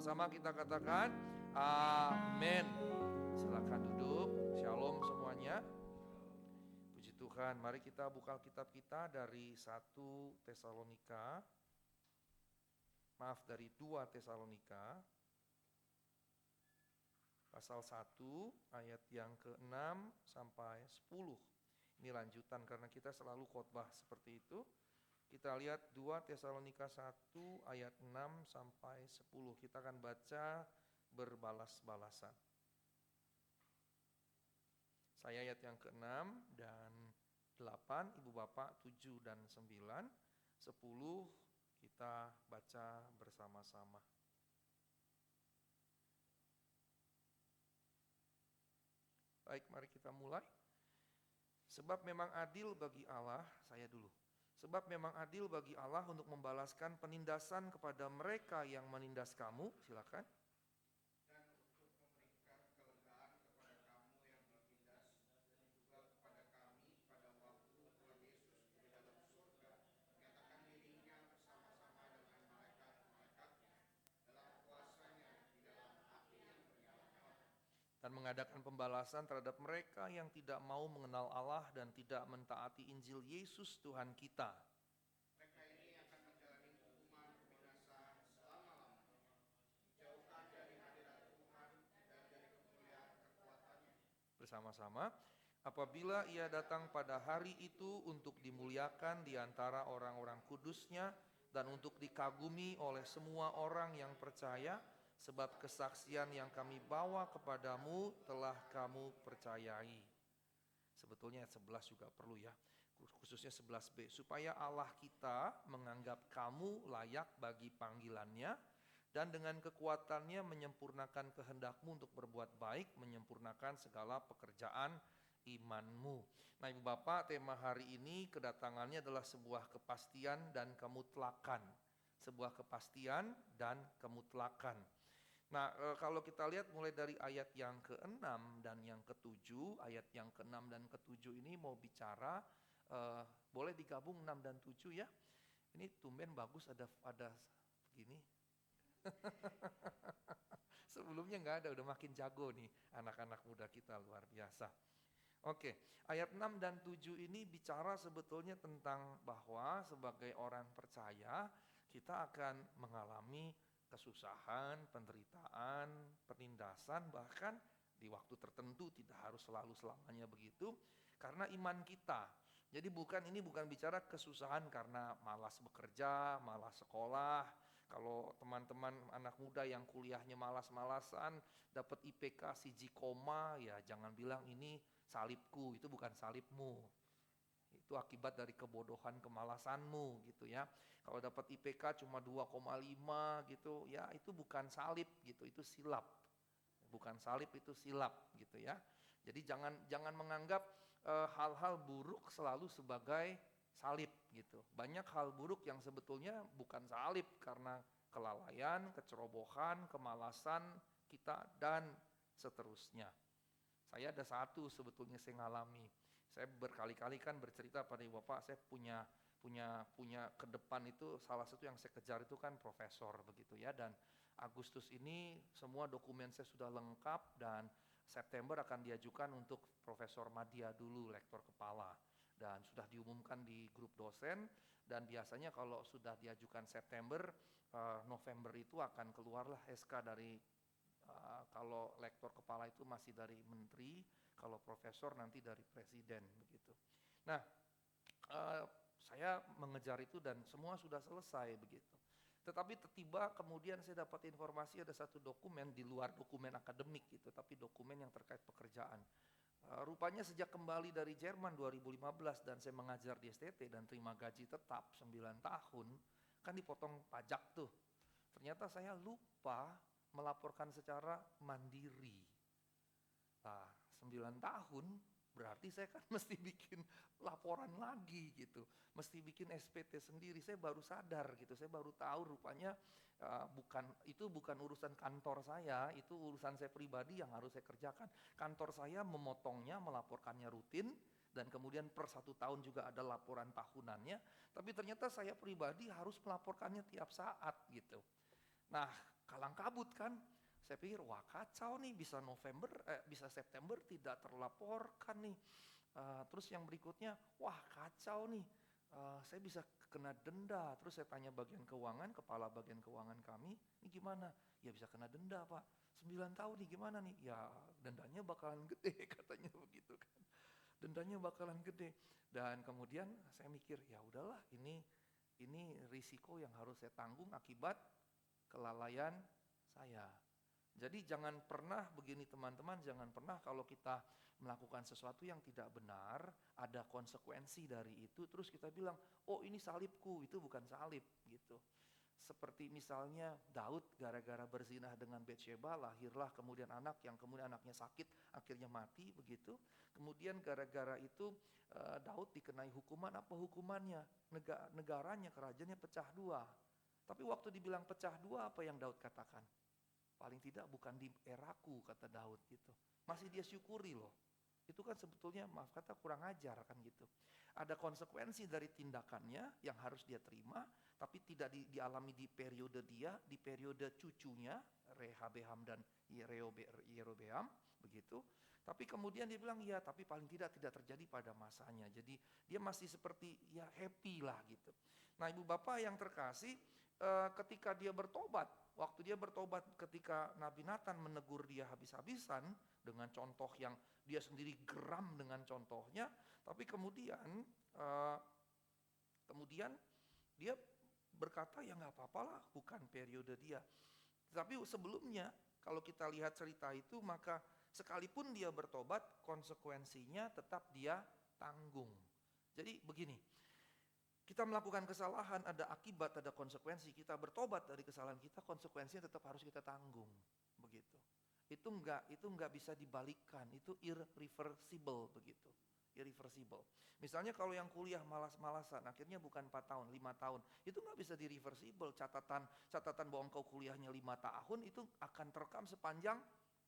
Sama-sama kita katakan amin. Silakan duduk. Shalom semuanya. Puji Tuhan. Mari kita buka kitab kita dari 1 Tesalonika. Maaf, dari 2 Tesalonika. Pasal 1 ayat yang ke-6 sampai 10. Ini lanjutan karena kita selalu khotbah seperti itu. Kita lihat 2 Tesalonika 1 ayat 6 sampai 10. Kita akan baca berbalas-balasan. Saya ayat yang ke-6 dan 8, Ibu Bapak 7 dan 9, 10 kita baca bersama-sama. Baik, mari kita mulai. Sebab memang adil bagi Allah, saya dulu. Sebab memang adil bagi Allah untuk membalaskan penindasan kepada mereka yang menindas kamu, silakan. Dan untuk memberikan kelegaan kepada kamu yang menindas, dan juga kepada kami pada waktu Tuhan Yesus di dalam surga, menyatakan dirinya bersama-sama dengan malaikat-malaikatnya dalam kuasanya di dalam api yang menyala-nyala. Dan mengadakan pembalasan terhadap mereka yang tidak mau mengenal Allah dan tidak mentaati Injil Yesus Tuhan kita. Mereka ini akan menjalani hukuman binasa selama-lamanya, dijauhkan dari hadirat Tuhan dan dari kemuliaan kekuatannya. Bersama-sama, apabila ia datang pada hari itu untuk dimuliakan di antara orang-orang kudusnya dan untuk dikagumi oleh semua orang yang percaya, sebab kesaksian yang kami bawa kepadamu telah kamu percayai. Sebetulnya ayat 11 juga perlu ya, khususnya 11b, supaya Allah kita menganggap kamu layak bagi panggilannya dan dengan kekuatannya menyempurnakan kehendakmu untuk berbuat baik, menyempurnakan segala pekerjaan imanmu. Nah, Ibu Bapak, tema hari ini kedatangannya adalah sebuah kepastian dan kemutlakan. Sebuah kepastian dan kemutlakan. Nah, kalau kita lihat mulai dari ayat yang ke-6 dan yang ke-7, ayat yang ke-6 dan ke-7 ini mau bicara, boleh digabung 6 dan 7 ya. Ini tumben bagus ada begini. Sebelumnya nggak ada, udah makin jago nih anak-anak muda kita, luar biasa. Oke, ayat 6 dan 7 ini bicara sebetulnya tentang bahwa sebagai orang percaya kita akan mengalami kesusahan, penderitaan, penindasan, bahkan di waktu tertentu, tidak harus selalu selamanya begitu, karena iman kita. Jadi ini bukan bicara kesusahan karena malas bekerja, malas sekolah. Kalau teman-teman anak muda yang kuliahnya malas-malasan, dapat IPK siji koma, ya jangan bilang ini salibku, itu bukan salibmu. Itu akibat dari kebodohan, kemalasanmu gitu ya. Kalau dapat IPK cuma 2,5 gitu, ya itu bukan salib gitu, itu silap. Bukan salib, itu silap gitu ya. Jadi jangan menganggap hal-hal buruk selalu sebagai salib gitu. Banyak hal buruk yang sebetulnya bukan salib karena kelalaian, kecerobohan, kemalasan kita dan seterusnya. Saya ada satu sebetulnya saya ngalami. Saya berkali-kali kan bercerita pada Ibu Bapak, saya punya ke depan itu salah satu yang saya kejar itu kan profesor begitu ya, dan Agustus ini semua dokumen saya sudah lengkap dan September akan diajukan untuk Profesor Madya dulu, lektor kepala, dan sudah diumumkan di grup dosen. Dan biasanya kalau sudah diajukan September, November itu akan keluarlah SK dari kalau lektor kepala itu masih dari menteri, kalau profesor nanti dari presiden begitu. Nah, saya mengejar itu dan semua sudah selesai begitu. Tetapi tiba kemudian saya dapat informasi ada satu dokumen di luar dokumen akademik gitu, tapi dokumen yang terkait pekerjaan. Rupanya sejak kembali dari Jerman 2015 dan saya mengajar di STT dan terima gaji tetap 9 tahun, kan dipotong pajak tuh. Ternyata saya lupa melaporkan secara mandiri. Nah, 9 tahun berarti saya kan mesti bikin laporan lagi gitu, mesti bikin SPT sendiri. Saya baru sadar gitu, saya baru tahu rupanya bukan urusan kantor saya, itu urusan saya pribadi yang harus saya kerjakan. Kantor saya memotongnya, melaporkannya rutin, dan kemudian per 1 tahun juga ada laporan tahunannya, tapi ternyata saya pribadi harus melaporkannya tiap saat gitu. Nah, kalang kabut kan. Saya pikir wah kacau nih, bisa bisa September tidak terlaporkan nih. Terus yang berikutnya, wah kacau nih, saya bisa kena denda. Terus saya tanya bagian keuangan, kepala bagian keuangan kami, ini gimana? Ya bisa kena denda Pak, 9 tahun nih gimana nih? Ya dendanya bakalan gede katanya begitu kan. Dendanya bakalan gede. Dan kemudian saya mikir, ya udahlah ini risiko yang harus saya tanggung akibat kelalaian saya. Jadi jangan pernah begini teman-teman, jangan pernah kalau kita melakukan sesuatu yang tidak benar, ada konsekuensi dari itu, terus kita bilang, oh ini salibku, itu bukan salib gitu. Seperti misalnya Daud gara-gara berzinah dengan Betsyeba, lahirlah kemudian anak yang kemudian anaknya sakit, akhirnya mati begitu. Kemudian gara-gara itu Daud dikenai hukuman, apa hukumannya? Negaranya, kerajaannya pecah dua. Tapi waktu dibilang pecah dua, apa yang Daud katakan? Paling tidak bukan di eraku, kata Daud gitu. Masih dia syukuri loh. Itu kan sebetulnya maaf kata kurang ajar kan gitu. Ada konsekuensi dari tindakannya yang harus dia terima, tapi tidak dialami di periode dia, di periode cucunya, Rehabeam dan Yerobeam, begitu. Tapi kemudian dia bilang, ya tapi paling tidak terjadi pada masanya. Jadi dia masih seperti ya happy lah gitu. Nah ibu bapak yang terkasih, ketika dia bertobat, waktu dia bertobat ketika Nabi Nathan menegur dia habis-habisan dengan contoh yang dia sendiri geram dengan contohnya, tapi kemudian dia berkata ya nggak apa-apalah, bukan periode dia. Tapi sebelumnya kalau kita lihat cerita itu, maka sekalipun dia bertobat, konsekuensinya tetap dia tanggung. Jadi begini, kita melakukan kesalahan, ada akibat, ada konsekuensi. Kita bertobat dari kesalahan kita, konsekuensinya tetap harus kita tanggung, begitu. Itu enggak bisa dibalikkan, itu irreversible begitu. Irreversible. Misalnya kalau yang kuliah malas-malasan, akhirnya bukan 4 tahun, 5 tahun, itu enggak bisa direversible. Catatan bahwa engkau kuliahnya 5 tahun itu akan terekam sepanjang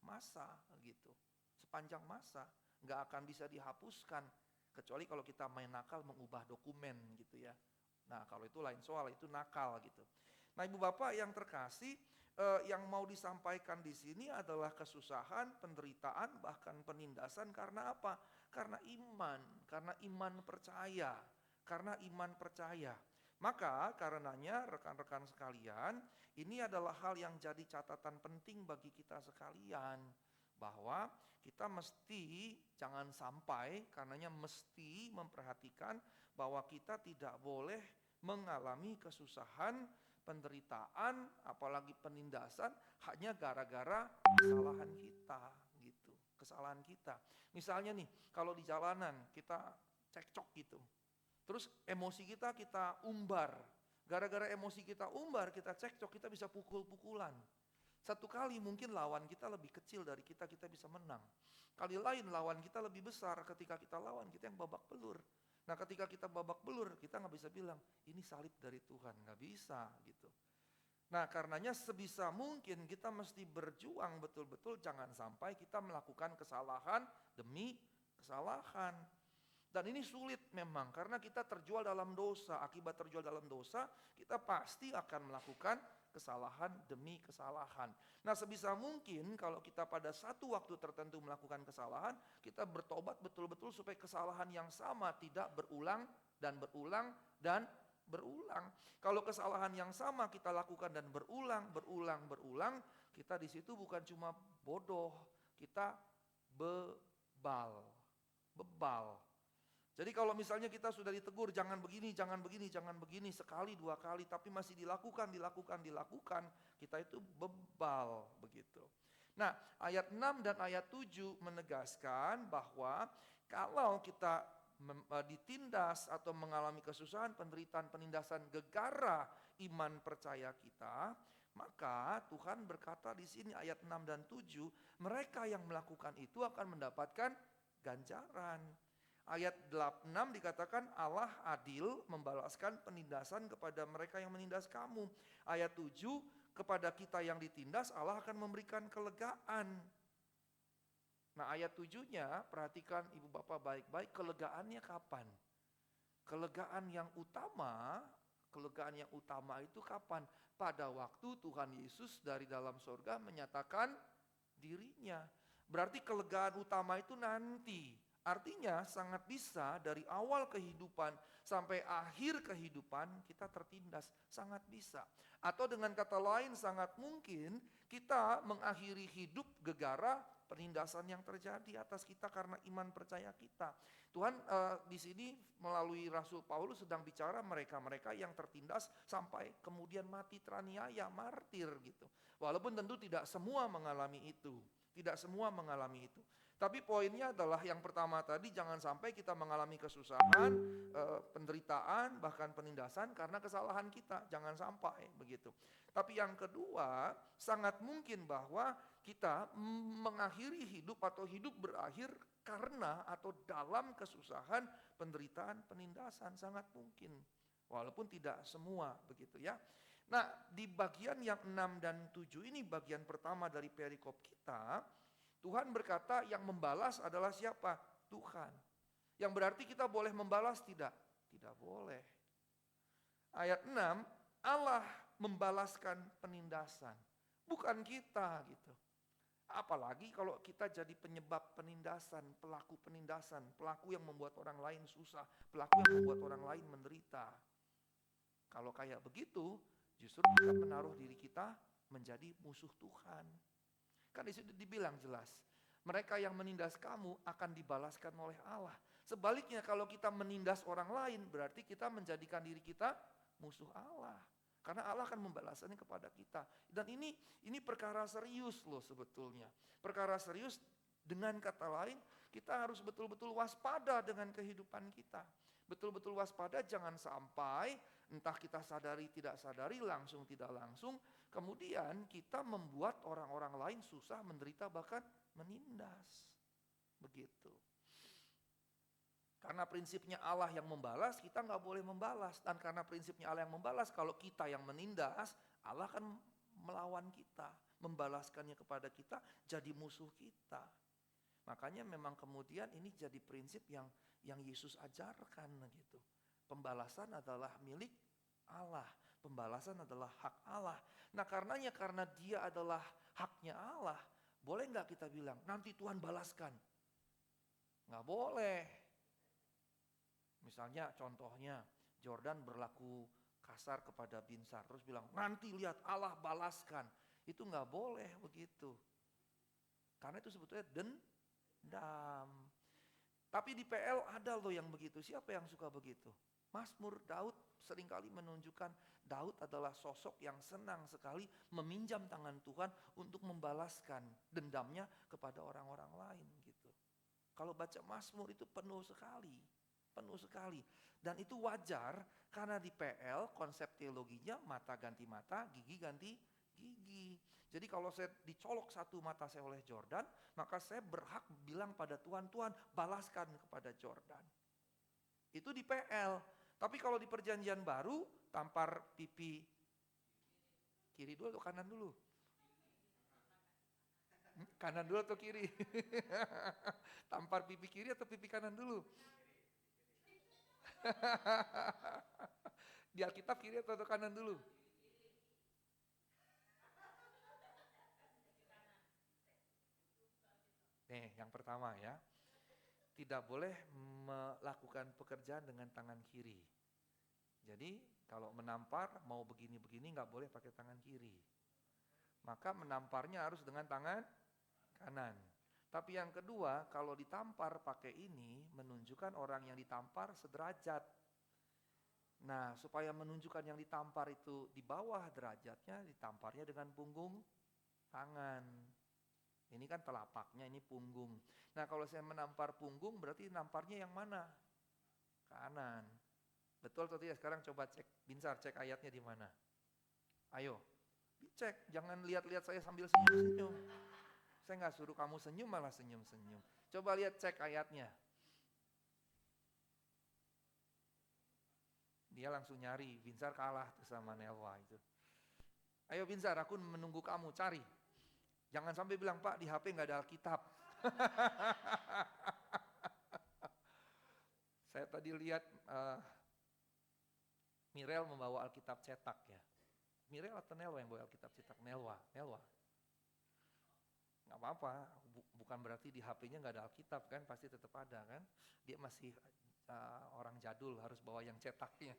masa gitu. Sepanjang masa, enggak akan bisa dihapuskan. Kecuali kalau kita main nakal mengubah dokumen gitu ya. Nah kalau itu lain soal, itu nakal gitu. Nah ibu bapak yang terkasih, yang mau disampaikan di sini adalah kesusahan, penderitaan, bahkan penindasan karena apa? Karena iman percaya, karena iman percaya. Maka karenanya rekan-rekan sekalian, ini adalah hal yang jadi catatan penting bagi kita sekalian. Bahwa kita mesti jangan sampai, karenanya mesti memperhatikan bahwa kita tidak boleh mengalami kesusahan, penderitaan, apalagi penindasan hanya gara-gara kesalahan kita gitu. Kesalahan kita. Misalnya nih, kalau di jalanan kita cekcok gitu. Terus emosi kita umbar. Gara-gara emosi kita umbar, kita cekcok, kita bisa pukul-pukulan. Satu kali mungkin lawan kita lebih kecil dari kita bisa menang. Kali lain lawan kita lebih besar, ketika kita lawan kita yang babak belur. Nah ketika kita babak belur, kita gak bisa bilang, ini salib dari Tuhan, gak bisa gitu. Nah karenanya sebisa mungkin kita mesti berjuang betul-betul, jangan sampai kita melakukan kesalahan demi kesalahan. Dan ini sulit memang, karena kita terjual dalam dosa. Akibat terjual dalam dosa, kita pasti akan melakukan kesalahan demi kesalahan. Nah sebisa mungkin kalau kita pada satu waktu tertentu melakukan kesalahan, kita bertobat betul-betul supaya kesalahan yang sama tidak berulang dan berulang dan berulang. Kalau kesalahan yang sama kita lakukan dan berulang, kita di situ bukan cuma bodoh, kita bebal. Jadi kalau misalnya kita sudah ditegur, jangan begini, sekali, 2 kali, tapi masih dilakukan, kita itu bebal begitu. Nah, ayat 6 dan ayat 7 menegaskan bahwa kalau kita ditindas atau mengalami kesusahan, penderitaan, penindasan gegara iman percaya kita, maka Tuhan berkata di sini ayat 6 dan 7, mereka yang melakukan itu akan mendapatkan ganjaran. Ayat 6 dikatakan Allah adil membalaskan penindasan kepada mereka yang menindas kamu. Ayat 7, kepada kita yang ditindas Allah akan memberikan kelegaan. Nah ayat 7-nya perhatikan ibu bapak baik-baik, kelegaannya kapan? Kelegaan yang utama, kelegaan yang utama itu kapan? Pada waktu Tuhan Yesus dari dalam surga menyatakan dirinya. Berarti kelegaan utama itu nanti. Artinya sangat bisa dari awal kehidupan sampai akhir kehidupan kita tertindas. Sangat bisa. Atau dengan kata lain sangat mungkin kita mengakhiri hidup gegara penindasan yang terjadi atas kita karena iman percaya kita. Tuhan di sini melalui Rasul Paulus sedang bicara mereka-mereka yang tertindas sampai kemudian mati teraniaya, martir gitu. Walaupun tentu tidak semua mengalami itu. Tidak semua mengalami itu. Tapi poinnya adalah yang pertama tadi, jangan sampai kita mengalami kesusahan, penderitaan, bahkan penindasan karena kesalahan kita. Jangan sampai begitu. Tapi yang kedua, sangat mungkin bahwa kita mengakhiri hidup atau hidup berakhir karena atau dalam kesusahan, penderitaan, penindasan. Sangat mungkin. Walaupun tidak semua begitu ya. Nah, di bagian yang 6 dan 7 ini bagian pertama dari perikop kita, Tuhan berkata yang membalas adalah siapa? Tuhan. Yang berarti kita boleh membalas tidak? Tidak boleh. Ayat 6, Allah membalaskan penindasan. Bukan kita gitu. Apalagi kalau kita jadi penyebab penindasan, pelaku yang membuat orang lain susah, pelaku yang membuat orang lain menderita. Kalau kayak begitu, justru kita menaruh diri kita menjadi musuh Tuhan. Kan di situ dibilang jelas, mereka yang menindas kamu akan dibalaskan oleh Allah. Sebaliknya kalau kita menindas orang lain, berarti kita menjadikan diri kita musuh Allah. Karena Allah akan membalasnya kepada kita. Dan ini perkara serius loh sebetulnya. Perkara serius, dengan kata lain, kita harus betul-betul waspada dengan kehidupan kita. Betul-betul waspada, jangan sampai entah kita sadari tidak sadari, langsung tidak langsung, kemudian kita membuat orang-orang lain susah, menderita, bahkan menindas. Begitu. Karena prinsipnya Allah yang membalas, kita nggak boleh membalas. Dan karena prinsipnya Allah yang membalas, kalau kita yang menindas, Allah akan melawan kita, membalaskannya kepada kita, jadi musuh kita. Makanya memang kemudian ini jadi prinsip yang Yesus ajarkan gitu. Pembalasan adalah milik Allah. Pembalasan adalah hak Allah. Nah karenanya, karena dia adalah haknya Allah, boleh nggak kita bilang, nanti Tuhan balaskan? Nggak boleh. Misalnya contohnya, Jordan berlaku kasar kepada Binsar, terus bilang, nanti lihat Allah balaskan. Itu nggak boleh begitu. Karena itu sebetulnya dendam. Tapi di PL ada loh yang begitu. Siapa yang suka begitu? Mazmur Daud seringkali menunjukkan Daud adalah sosok yang senang sekali meminjam tangan Tuhan untuk membalaskan dendamnya kepada orang-orang lain gitu. Kalau baca Mazmur itu penuh sekali. Dan itu wajar karena di PL konsep teologinya mata ganti mata, gigi ganti gigi. Jadi kalau saya dicolok satu mata saya oleh Jordan, maka saya berhak bilang pada Tuhan, Tuhan balaskan kepada Jordan. Itu di PL. Tapi kalau di perjanjian baru, tampar pipi kiri dulu atau kanan dulu? Kanan dulu atau kiri? Tampar pipi kiri atau pipi kanan dulu? Di Alkitab kiri atau kanan dulu? Nih, yang pertama ya. Tidak boleh melakukan pekerjaan dengan tangan kiri. Jadi kalau menampar mau begini-begini nggak boleh pakai tangan kiri. Maka menamparnya harus dengan tangan kanan. Tapi yang kedua, kalau ditampar pakai ini menunjukkan orang yang ditampar sederajat. Nah, supaya menunjukkan yang ditampar itu di bawah derajatnya, ditamparnya dengan punggung tangan. Ini kan telapaknya, ini punggung. Nah kalau saya menampar punggung berarti namparnya yang mana? Kanan. Betul atau tidak? Sekarang coba cek, Binsar cek ayatnya di mana? Ayo, dicek. Jangan lihat-lihat saya sambil senyum-senyum. Saya nggak suruh kamu senyum malah senyum-senyum. Coba lihat cek ayatnya. Dia langsung nyari, Binsar kalah tuh sama Nelwa itu. Ayo Binsar, aku menunggu kamu, cari. Jangan sampai bilang, Pak di HP nggak ada Alkitab. Saya tadi lihat Mirel membawa Alkitab cetak ya. Mirel atau Nelwa yang bawa Alkitab cetak? Nelwa. Nggak apa-apa, bukan berarti di HP-nya nggak ada Alkitab kan, pasti tetap ada kan. Dia masih orang jadul, harus bawa yang cetaknya.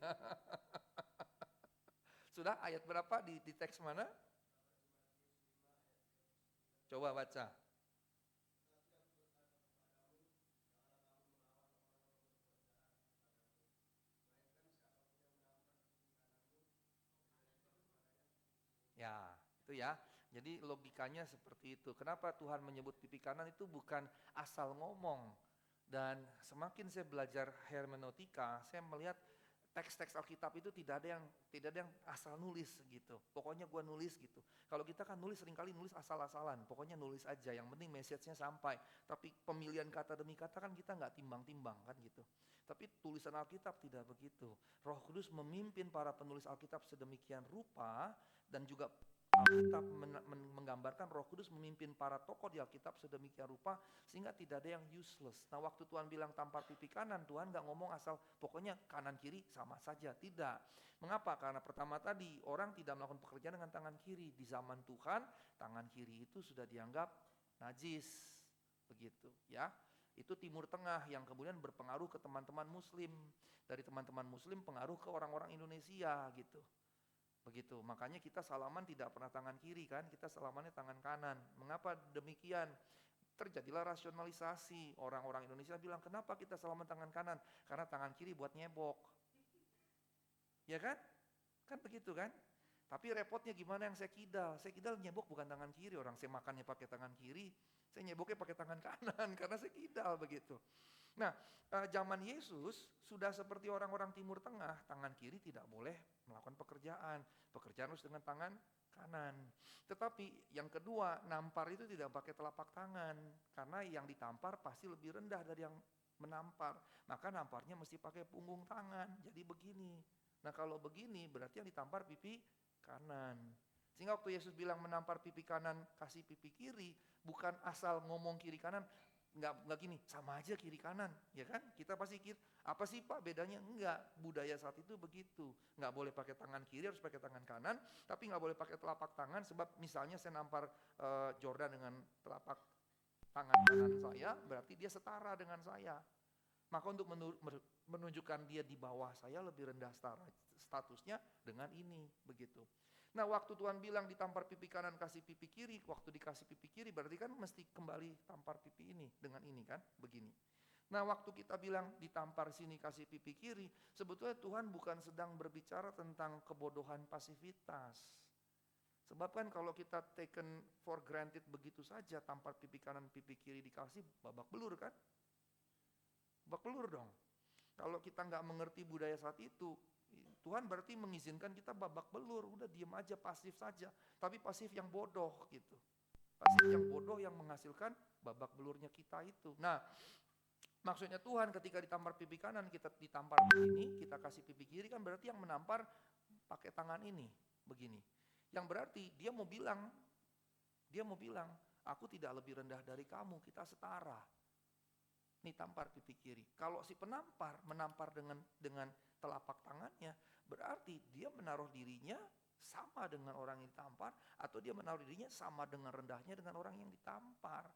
Sudah ayat berapa di teks mana? Coba baca. Ya, itu ya. Jadi logikanya seperti itu. Kenapa Tuhan menyebut pipi kanan itu bukan asal ngomong. Dan semakin saya belajar hermeneutika, saya melihat teks-teks Alkitab itu tidak ada yang asal nulis gitu. Pokoknya gua nulis gitu. Kalau kita kan nulis seringkali nulis asal-asalan. Pokoknya nulis aja, yang penting message-nya sampai. Tapi pemilihan kata demi kata kan kita nggak timbang-timbang kan gitu. Tapi tulisan Alkitab tidak begitu. Roh Kudus memimpin para penulis Alkitab sedemikian rupa, dan juga Alkitab menggambarkan Roh Kudus memimpin para tokoh di Alkitab sedemikian rupa sehingga tidak ada yang useless. Nah, waktu Tuhan bilang tampar pipi kanan, Tuhan gak ngomong asal pokoknya kanan kiri sama saja, tidak. Mengapa? Karena pertama tadi orang tidak melakukan pekerjaan dengan tangan kiri. Di zaman Tuhan, tangan kiri itu sudah dianggap najis, begitu ya. Itu Timur Tengah yang kemudian berpengaruh ke teman-teman Muslim. Dari teman-teman Muslim pengaruh ke orang-orang Indonesia gitu. Begitu, makanya kita salaman tidak pernah tangan kiri kan, kita salamannya tangan kanan. Mengapa demikian? Terjadilah rasionalisasi. Orang-orang Indonesia bilang, kenapa kita salaman tangan kanan? Karena tangan kiri buat nyebok. Ya kan? Kan begitu kan? Tapi repotnya gimana yang saya kidal? Saya kidal nyebok bukan tangan kiri, orang saya makannya pakai tangan kiri, saya nyeboknya pakai tangan kanan karena saya kidal begitu. Nah, zaman Yesus sudah seperti orang-orang Timur Tengah, tangan kiri tidak boleh melakukan pekerjaan harus dengan tangan kanan. Tetapi yang kedua, nampar itu tidak pakai telapak tangan, karena yang ditampar pasti lebih rendah dari yang menampar. Maka namparnya mesti pakai punggung tangan, jadi begini. Nah kalau begini berarti yang ditampar pipi kanan. Sehingga waktu Yesus bilang menampar pipi kanan, kasih pipi kiri, bukan asal ngomong kiri kanan, nggak gini, sama aja kiri kanan, ya kan? Kita pasti kira, apa sih Pak bedanya? Enggak, budaya saat itu begitu. Nggak boleh pakai tangan kiri, harus pakai tangan kanan, tapi nggak boleh pakai telapak tangan, sebab misalnya saya nampar Jordan dengan telapak tangan kanan saya, berarti dia setara dengan saya. Maka untuk menunjukkan dia di bawah saya, lebih rendah statusnya dengan ini, begitu. Nah waktu Tuhan bilang ditampar pipi kanan kasih pipi kiri, waktu dikasih pipi kiri berarti kan mesti kembali tampar pipi ini dengan ini kan, begini. Nah waktu kita bilang ditampar sini kasih pipi kiri, sebetulnya Tuhan bukan sedang berbicara tentang kebodohan pasivitas. Sebab kan kalau kita taken for granted begitu saja, tampar pipi kanan pipi kiri dikasih, babak belur kan? Babak belur dong. Kalau kita nggak mengerti budaya saat itu, Tuhan berarti mengizinkan kita babak belur, udah diem aja, pasif saja. Tapi pasif yang bodoh gitu. Pasif yang bodoh yang menghasilkan babak belurnya kita itu. Nah, maksudnya Tuhan ketika ditampar pipi kanan, kita ditampar begini, kita kasih pipi kiri, kan berarti yang menampar pakai tangan ini, begini. Yang berarti dia mau bilang, aku tidak lebih rendah dari kamu, kita setara. Nih tampar pipi kiri. Kalau si penampar menampar dengan telapak tangannya, berarti dia menaruh dirinya sama dengan orang yang ditampar, atau dia menaruh dirinya sama dengan rendahnya dengan orang yang ditampar.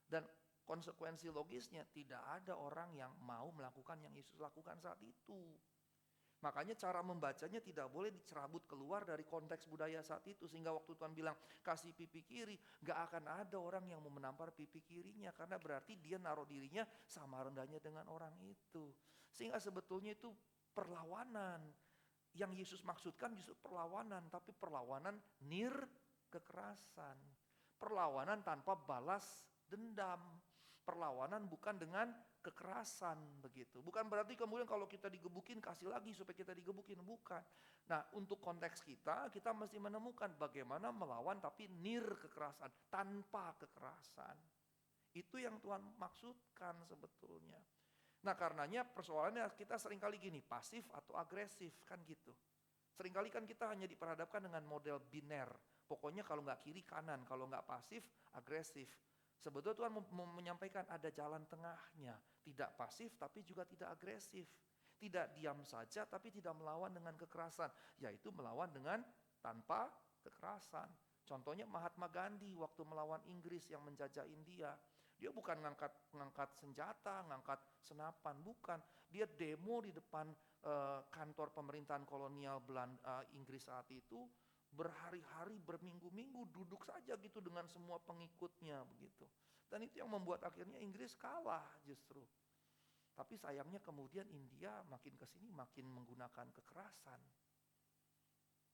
Dan konsekuensi logisnya tidak ada orang yang mau melakukan yang Yesus lakukan saat itu. Makanya cara membacanya tidak boleh dicerabut keluar dari konteks budaya saat itu. Sehingga waktu Tuhan bilang kasih pipi kiri, gak akan ada orang yang mau menampar pipi kirinya. Karena berarti dia naruh dirinya sama rendahnya dengan orang itu. Sehingga sebetulnya itu perlawanan. Yang Yesus maksudkan justru perlawanan. Tapi perlawanan kekerasan. Perlawanan tanpa balas dendam. Perlawanan bukan dengan kekerasan begitu. Bukan berarti kemudian kalau kita digebukin kasih lagi supaya kita digebukin, bukan. Nah, untuk konteks kita mesti menemukan bagaimana melawan tapi kekerasan, tanpa kekerasan. Itu yang Tuhan maksudkan sebetulnya. Nah, karenanya persoalannya kita seringkali gini, pasif atau agresif kan gitu. Seringkali kan kita hanya diperhadapkan dengan model biner. Pokoknya kalau nggak kiri kanan, kalau nggak pasif agresif. Sebetulnya Tuhan menyampaikan ada jalan tengahnya. Tidak pasif tapi juga tidak agresif. Tidak diam saja tapi tidak melawan dengan kekerasan, yaitu melawan dengan tanpa kekerasan. Contohnya Mahatma Gandhi waktu melawan Inggris yang menjajah India. Dia bukan ngangkat senjata, ngangkat senapan, bukan. Dia demo di depan kantor pemerintahan kolonial Belanda, Inggris saat itu, berhari-hari, berminggu-minggu duduk saja gitu dengan semua pengikutnya begitu. Dan itu yang membuat akhirnya Inggris kalah justru. Tapi sayangnya kemudian India makin kesini makin menggunakan kekerasan.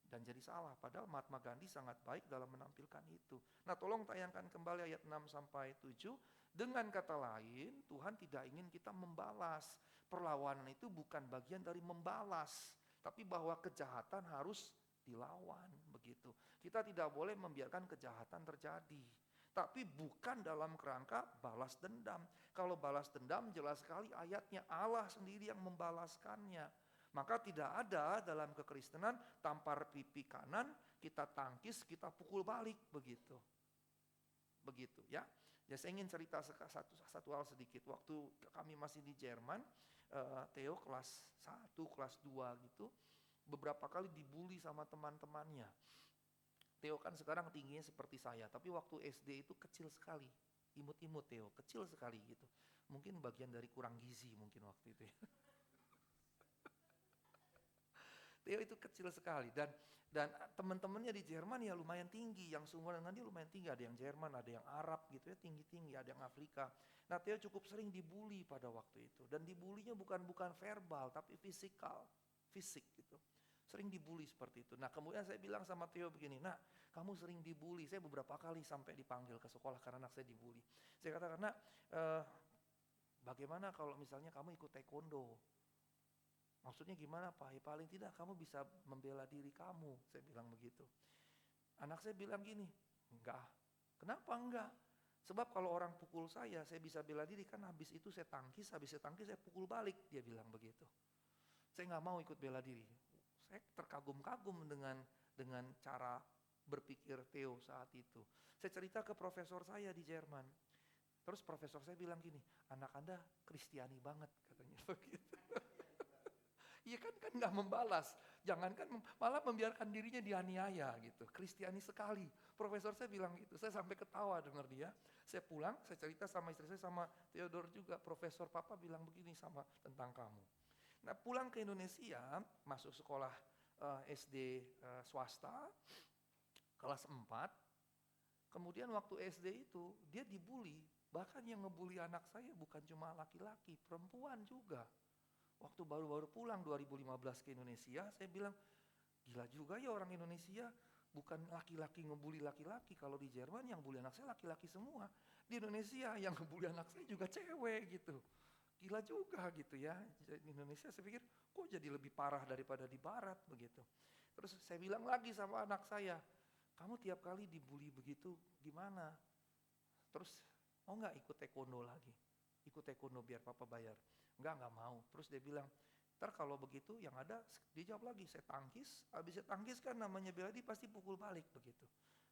Dan jadi salah, padahal Mahatma Gandhi sangat baik dalam menampilkan itu. Nah, tolong tayangkan kembali ayat 6 sampai 7. Dengan kata lain, Tuhan tidak ingin kita membalas. Perlawanan itu bukan bagian dari membalas, tapi bahwa kejahatan harus dilawan, begitu. Kita tidak boleh membiarkan kejahatan terjadi. Tapi bukan dalam kerangka balas dendam. Kalau balas dendam jelas sekali ayatnya Allah sendiri yang membalaskannya. Maka tidak ada dalam kekristenan tampar pipi kanan, kita tangkis, kita pukul balik, begitu. Begitu ya. Ya saya ingin cerita satu hal sedikit. Waktu kami masih di Jerman, Theo kelas 1, kelas 2 gitu, beberapa kali dibully sama teman-temannya. Theo kan sekarang tingginya seperti saya, tapi waktu SD itu kecil sekali. Imut-imut Theo, kecil sekali gitu. Mungkin bagian dari kurang gizi mungkin waktu itu ya. Theo itu kecil sekali dan teman-temannya di Jerman ya lumayan tinggi, yang seumuran dengan dia lumayan tinggi, ada yang Jerman, ada yang Arab gitu ya, tinggi-tinggi, ada yang Afrika. Nah, Theo cukup sering dibully pada waktu itu, dan dibulinya bukan verbal tapi fisik gitu. Sering dibully seperti itu. Nah, kemudian saya bilang sama Theo begini, "Nak, kamu sering dibully." Saya beberapa kali sampai dipanggil ke sekolah karena anak saya dibully. Saya katakan, "Nak, bagaimana kalau misalnya kamu ikut taekwondo?" Maksudnya gimana Pak? Ya paling tidak kamu bisa membela diri kamu, saya bilang begitu. Anak saya bilang gini, enggak. Kenapa enggak? Sebab kalau orang pukul saya bisa bela diri, kan habis itu saya tangkis saya pukul balik, dia bilang begitu. Saya nggak mau ikut bela diri. Saya terkagum-kagum dengan cara berpikir Theo saat itu. Saya cerita ke profesor saya di Jerman. Terus profesor saya bilang gini, "Anak Anda Kristiani banget," katanya begitu. Iya kan nggak membalas, jangankan malah membiarkan dirinya dianiaya gitu, Kristiani sekali. Profesor saya bilang gitu, saya sampai ketawa dengar dia. Saya pulang, saya cerita sama istri saya, sama Theodore juga, "Profesor papa bilang begini sama tentang kamu." Nah, pulang ke Indonesia, masuk sekolah SD swasta, kelas 4. Kemudian waktu SD itu dia dibully, bahkan yang ngebully anak saya bukan cuma laki-laki, perempuan juga. Waktu baru-baru pulang 2015 ke Indonesia, saya bilang, gila juga ya orang Indonesia, bukan laki-laki ngebully laki-laki. Kalau di Jerman yang bully anak saya laki-laki semua. Di Indonesia yang ngebully anak saya juga cewek gitu. Gila juga gitu ya. Di Indonesia saya pikir, kok jadi lebih parah daripada di barat begitu. Terus saya bilang lagi sama anak saya, "Kamu tiap kali dibully begitu gimana?" Terus, "Mau gak ikut taekwondo lagi? Ikut taekwondo biar papa bayar." Enggak mau. Terus dia bilang, "Ntar kalau begitu yang ada," dia jawab lagi, "saya tangkis." Habis saya tangkis kan namanya bela diri pasti pukul balik begitu.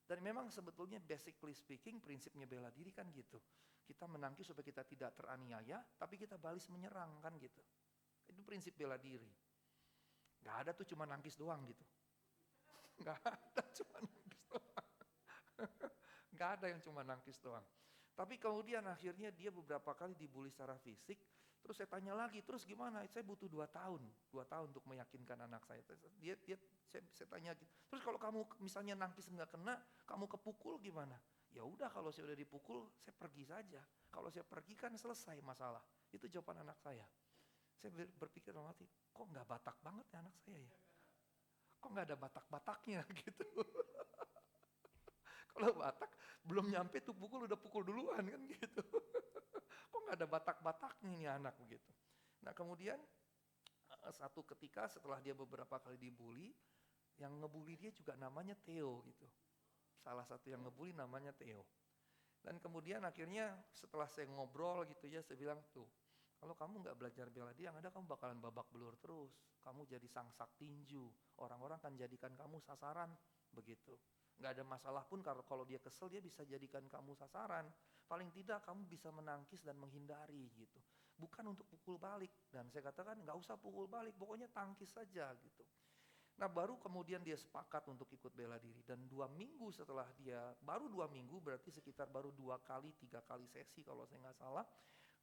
Dan memang sebetulnya basically speaking prinsipnya bela diri kan gitu. Kita menangkis supaya kita tidak teraniaya, tapi kita balas menyerang kan gitu. Itu prinsip bela diri. Gak ada tuh cuma nangkis doang gitu. Gak ada cuma nangkis doang. Gak ada yang cuma nangkis doang. Tapi kemudian akhirnya dia beberapa kali dibully secara fisik. Terus saya tanya lagi, "Terus gimana?" Saya butuh 2 tahun untuk meyakinkan anak saya. Saya tanya gitu, "Terus kalau kamu misalnya nangkis nggak kena, kamu kepukul gimana?" "Ya udah, kalau saya udah dipukul, saya pergi saja. Kalau saya pergi kan selesai masalah." Itu jawaban anak saya. Saya berpikir dalam hati, kok nggak Batak banget ya anak saya ya? Kok nggak ada Batak-Bataknya gitu? Kalau Batak belum nyampe tuh pukul udah pukul duluan kan gitu. Kok nggak ada Batak-Bataknya nih anak begitu. Nah kemudian satu ketika setelah dia beberapa kali dibully, yang ngebully dia juga namanya Theo gitu. Salah satu yang ngebully namanya Theo. Dan kemudian akhirnya setelah saya ngobrol gitu ya, saya bilang, "Tuh, kalau kamu nggak belajar bela diri, yang ada kamu bakalan babak belur terus. Kamu jadi sangsak tinju, orang-orang akan jadikan kamu sasaran begitu. Nggak ada masalah pun kalau dia kesel, dia bisa jadikan kamu sasaran. Paling tidak kamu bisa menangkis dan menghindari gitu. bukan untuk pukul balik. Dan saya katakan nggak usah pukul balik, pokoknya tangkis saja gitu. Nah baru kemudian dia sepakat untuk ikut bela diri. Dan 2 minggu setelah dia, baru 2 minggu berarti sekitar baru 2 kali, 3 kali sesi kalau saya nggak salah.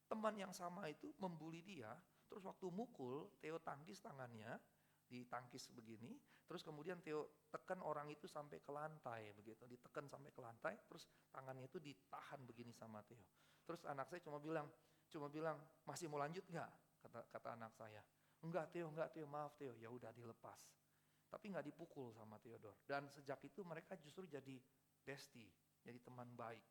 Teman yang sama itu membuli dia, terus waktu mukul, Theo tangkis tangannya, ditangkis begini, terus kemudian Theo tekan orang itu sampai ke lantai begitu, ditekan sampai ke lantai, terus tangannya itu ditahan begini sama Theo. Terus anak saya cuma bilang, masih mau lanjut nggak? Kata anak saya. Enggak Theo, maaf Theo, ya udah dilepas. Tapi nggak dipukul sama Theodor. Dan sejak itu mereka justru jadi bestie, jadi teman baik.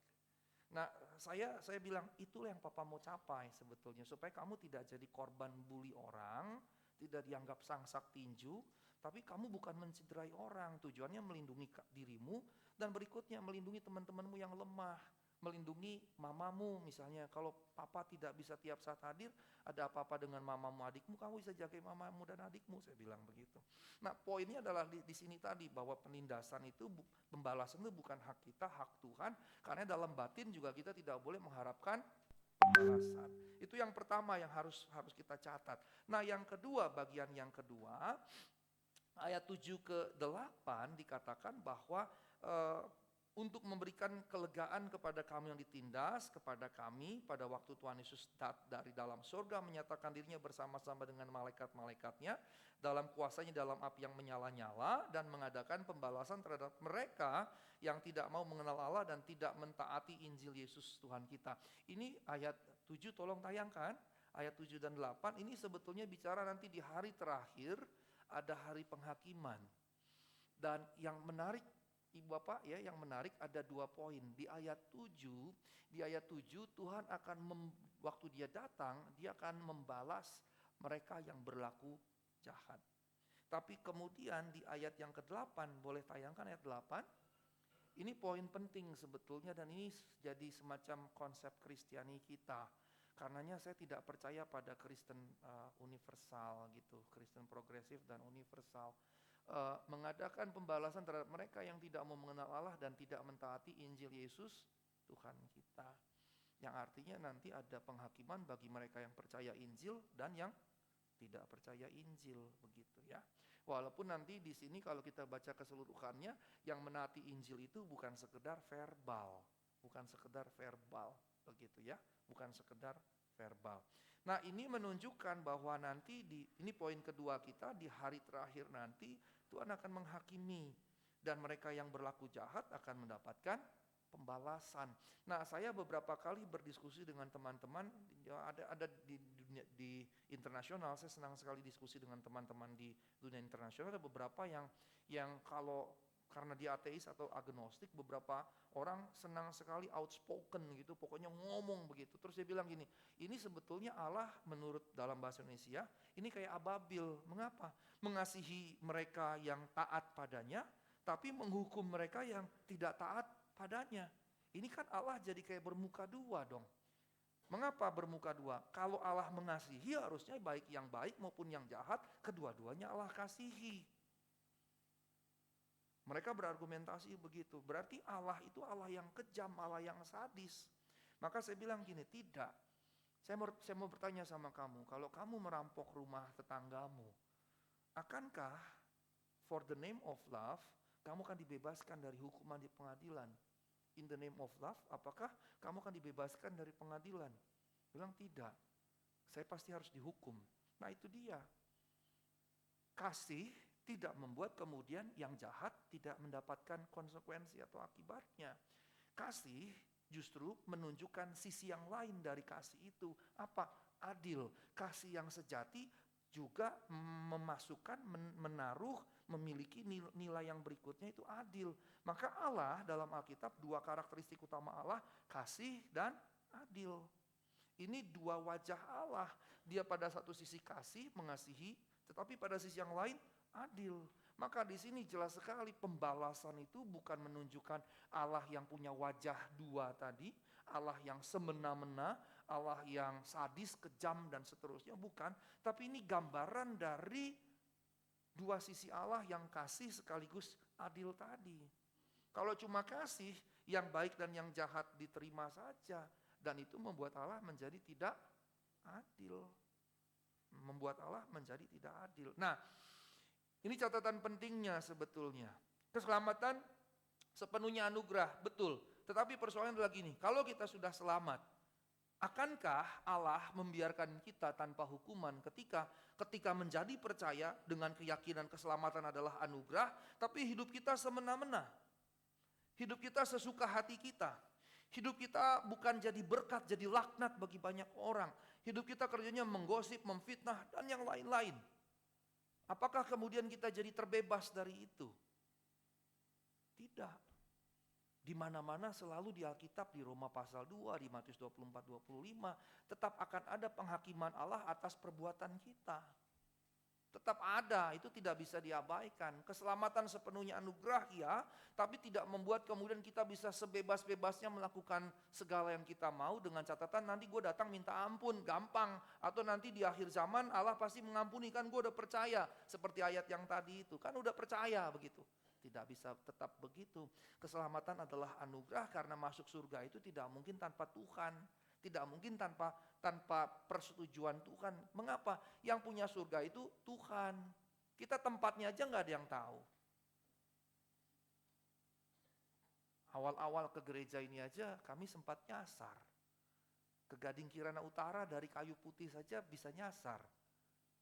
Nah, saya bilang itulah yang papa mau capai sebetulnya, supaya kamu tidak jadi korban bully orang, tidak dianggap sangsak tinju, tapi kamu bukan mencederai orang. Tujuannya melindungi dirimu dan berikutnya melindungi teman-temanmu yang lemah, melindungi mamamu misalnya. Kalau papa tidak bisa tiap saat hadir, ada apa-apa dengan mamamu adikmu, kamu bisa jaga mamamu dan adikmu, saya bilang begitu. Nah, poinnya adalah di sini tadi bahwa penindasan itu, pembalasan itu bukan hak kita, hak Tuhan, karena dalam batin juga kita tidak boleh mengharapkan pembalasan. Itu yang pertama yang harus kita catat. Nah, yang kedua, bagian yang kedua, ayat 7 ke 8 dikatakan bahwa untuk memberikan kelegaan kepada kami yang ditindas, kepada kami pada waktu Tuhan Yesus dari dalam surga menyatakan dirinya bersama-sama dengan malaikat-malaikatnya dalam kuasanya dalam api yang menyala-nyala dan mengadakan pembalasan terhadap mereka yang tidak mau mengenal Allah dan tidak mentaati Injil Yesus Tuhan kita. Ini ayat 7, tolong tayangkan. Ayat 7 dan 8 ini sebetulnya bicara nanti di hari terakhir ada hari penghakiman. Dan yang menarik Ibu Bapak ya, yang menarik ada 2 poin. Di ayat 7 Tuhan akan waktu dia datang, dia akan membalas mereka yang berlaku jahat. Tapi kemudian di ayat yang ke-8, boleh tayangkan ayat 8? Ini poin penting sebetulnya dan ini jadi semacam konsep Kristiani kita. Karenanya saya tidak percaya pada Kristen universal gitu, Kristen progresif dan universal. Mengadakan pembalasan terhadap mereka yang tidak mau mengenal Allah dan tidak mentaati Injil Yesus Tuhan kita. Yang artinya nanti ada penghakiman bagi mereka yang percaya Injil dan yang tidak percaya Injil begitu ya. Walaupun nanti di sini kalau kita baca keseluruhannya, yang menaati Injil itu bukan sekedar verbal, begitu ya, bukan sekedar verbal. Nah, ini menunjukkan bahwa nanti ini poin kedua kita, di hari terakhir nanti Tuhan akan menghakimi dan mereka yang berlaku jahat akan mendapatkan pembalasan. Nah, saya beberapa kali berdiskusi dengan teman-teman, ada di internasional, saya senang sekali diskusi dengan teman-teman di dunia internasional. Ada beberapa yang kalau karena dia ateis atau agnostik, beberapa orang senang sekali outspoken gitu, pokoknya ngomong begitu. Terus dia bilang gini, ini sebetulnya Allah menurut dalam bahasa Indonesia, ini kayak ababil. Mengapa? Mengasihi mereka yang taat padanya, tapi menghukum mereka yang tidak taat padanya. Ini kan Allah jadi kayak bermuka dua dong. Mengapa bermuka dua? Kalau Allah mengasihi, harusnya baik yang baik maupun yang jahat, kedua-duanya Allah kasihi. Mereka berargumentasi begitu. Berarti Allah itu Allah yang kejam, Allah yang sadis. Maka saya bilang gini, tidak. Saya mau bertanya sama kamu, kalau kamu merampok rumah tetanggamu, akankah for the name of love, kamu akan dibebaskan dari hukuman di pengadilan? In the name of love, apakah kamu akan dibebaskan dari pengadilan? Bilang tidak, saya pasti harus dihukum. Nah itu dia. Kasih tidak membuat kemudian yang jahat tidak mendapatkan konsekuensi atau akibatnya. Kasih justru menunjukkan sisi yang lain dari kasih itu. Apa? Adil. Kasih yang sejati juga memasukkan, menaruh, memiliki nilai yang berikutnya itu adil. Maka Allah dalam Alkitab, 2 karakteristik utama Allah, kasih dan adil. Ini 2 wajah Allah. Dia pada satu sisi kasih, mengasihi, tetapi pada sisi yang lain adil. Maka di sini jelas sekali pembalasan itu bukan menunjukkan Allah yang punya wajah 2 tadi, Allah yang semena-mena, Allah yang sadis, kejam dan seterusnya, bukan. Tapi ini gambaran dari 2 sisi Allah yang kasih sekaligus adil tadi. Kalau cuma kasih, yang baik dan yang jahat diterima saja, dan itu membuat Allah menjadi tidak adil. Membuat Allah menjadi tidak adil. Nah, ini catatan pentingnya sebetulnya. Keselamatan sepenuhnya anugerah, betul. Tetapi persoalannya adalah gini, kalau kita sudah selamat, akankah Allah membiarkan kita tanpa hukuman ketika menjadi percaya dengan keyakinan keselamatan adalah anugerah, tapi hidup kita semena-mena. Hidup kita sesuka hati kita. Hidup kita bukan jadi berkat, jadi laknat bagi banyak orang. Hidup kita kerjanya menggosip, memfitnah, dan yang lain-lain. Apakah kemudian kita jadi terbebas dari itu? Tidak. Di mana-mana selalu di Alkitab, di Roma pasal 2, di Matius 24-25, tetap akan ada penghakiman Allah atas perbuatan kita. Tetap ada, itu tidak bisa diabaikan. Keselamatan sepenuhnya anugerah ya, tapi tidak membuat kemudian kita bisa sebebas-bebasnya melakukan segala yang kita mau dengan catatan nanti gue datang minta ampun, gampang. Atau nanti di akhir zaman Allah pasti mengampuni, kan gue udah percaya. Seperti ayat yang tadi itu, kan udah percaya begitu. Tidak bisa tetap begitu. Keselamatan adalah anugerah karena masuk surga itu tidak mungkin tanpa Tuhan. Tidak mungkin tanpa persetujuan Tuhan. Mengapa? Yang punya surga itu Tuhan. Kita tempatnya aja nggak ada yang tahu. Awal-awal ke gereja ini aja kami sempat nyasar. Ke Gading Kirana Utara dari Kayu Putih saja bisa nyasar.